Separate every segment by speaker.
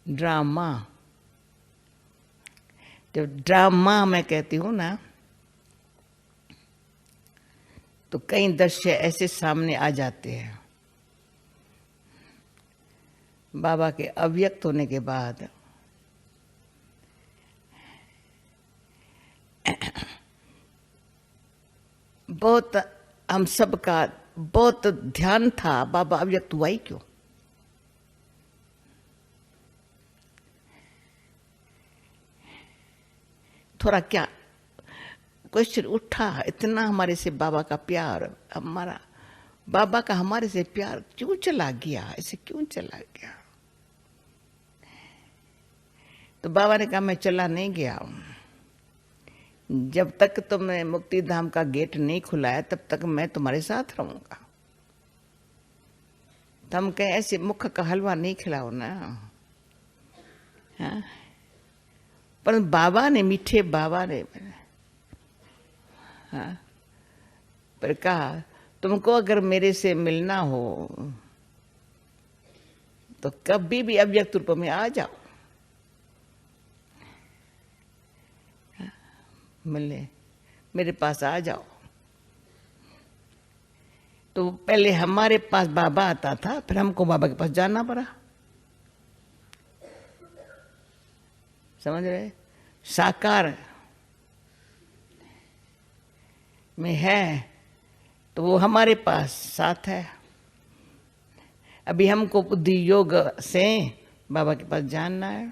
Speaker 1: Drama. जब drama मैं कहती हूँ ना, तो कई दृश्य ऐसे सामने आ जाते हैं। बाबा के अव्यक्त होने के बाद बहुत हम सबका बहुत ध्यान था, बाबा अव्यक्त हुआ ही क्यों? थोड़ा क्या क्वेश्चन उठा, इतना हमारे से बाबा का प्यार, हमारा बाबा का हमारे से प्यार क्यों चला गया, ऐसे क्यों चला गया? तो बाबा ने कहा मैं चला नहीं गया हूं, जब तक तुमने मुक्ति धाम का गेट नहीं खुलाया तब तक मैं तुम्हारे साथ रहूंगा। तो हम कहें ऐसे मुख का हलवा नहीं खिलाओ ना। हाँ? पर बाबा ने, मीठे बाबा ने, हाँ, पर कहा तुमको अगर मेरे से मिलना हो तो कभी भी अव्यक्त रूप में आ जाओ, मिलने मेरे पास आ जाओ। तो पहले हमारे पास बाबा आता था, फिर हमको बाबा के पास जाना पड़ा। समझ रहे? साकार में है तो वो हमारे पास साथ है। अभी हमको बुद्धि योग से बाबा के पास जानना है।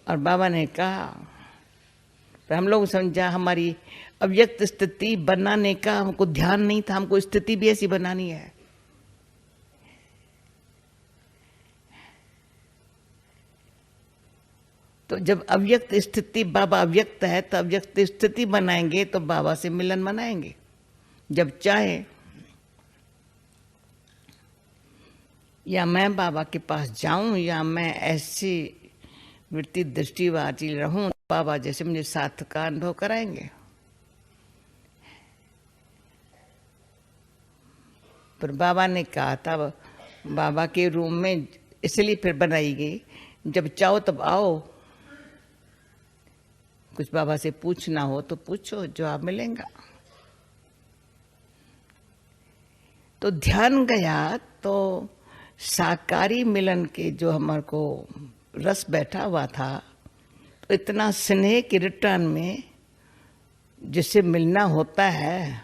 Speaker 1: और बाबा ने कहा, तो हम लोग समझा हमारी अव्यक्त स्थिति बनाने का हमको ध्यान नहीं था, हमको स्थिति भी ऐसी बनानी है। तो जब अव्यक्त स्थिति, बाबा अव्यक्त है तो अव्यक्त स्थिति बनाएंगे तो बाबा से मिलन मनाएंगे जब चाहे। या मैं बाबा के पास जाऊं या मैं ऐसी वृत्ति दृष्टिवाची रहूं, बाबा जैसे मुझे साथ का अनुभव कराएंगे। पर बाबा ने कहा था, बाबा के रूम में इसलिए फिर बनाई गई, जब चाहो तब आओ, कुछ बाबा से पूछना हो तो पूछो, जवाब मिलेगा। तो ध्यान गया तो साकारी मिलन के जो हमारे को रस बैठा हुआ था, तो इतना स्नेह के रिटर्न में जिससे मिलना होता है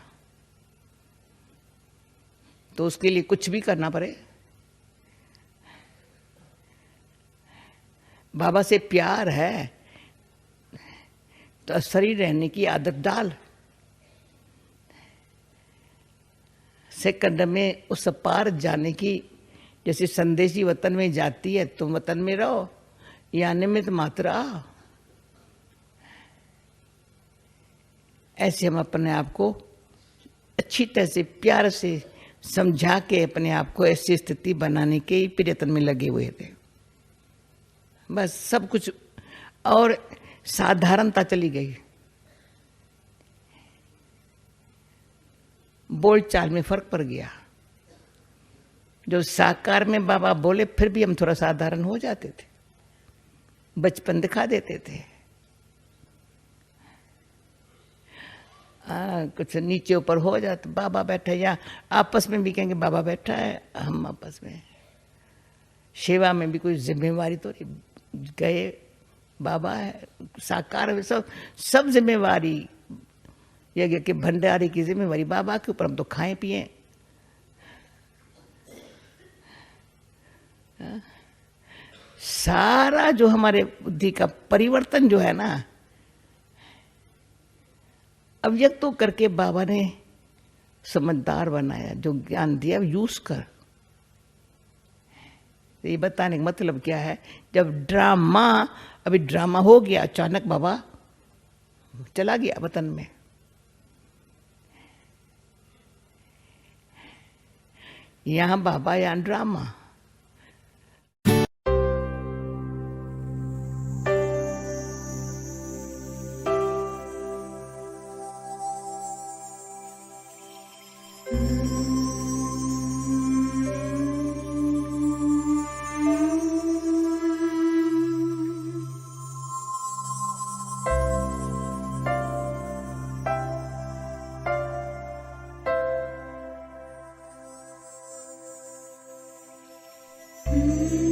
Speaker 1: तो उसके लिए कुछ भी करना पड़े। बाबा से प्यार है तो शरीर रहने की आदत डाल। सेकंड में उस पार जाने की, जैसे संदेशी वतन में जाती है, तुम वतन में रहो या निमित्त मात्र आ। ऐसे हम अपने आप को अच्छी तरह से प्यार से समझा के अपने आप को ऐसी स्थिति बनाने के प्रयत्न में लगे हुए थे। बस सब कुछ और साधारणता चली गई, बोलचाल में फर्क पड़ गया। जो साकार में बाबा बोले फिर भी हम थोड़ा साधारण हो जाते थे, बचपन दिखा देते थे। कुछ नीचे ऊपर हो जाता, बाबा बैठा, या आपस में भी कहेंगे बाबा बैठा है, हम आपस में। सेवा में भी कोई जिम्मेवारी तो नहीं, गए बाबा है, साकार है, सब जिम्मेवारी, यज्ञ के भंडारे की जिम्मेवारी बाबा के ऊपर, हम तो खाएं पिए। सारा जो हमारे बुद्धि का परिवर्तन जो है ना, अव्यक्त तो करके बाबा ने समझदार बनाया, जो ज्ञान दिया यूज कर। ये बताने का मतलब क्या है, जब ड्रामा, अभी ड्रामा हो गया, अचानक बाबा चला गया वतन में। यहां बाबा, यहां ड्रामा।
Speaker 2: Mm-hmm.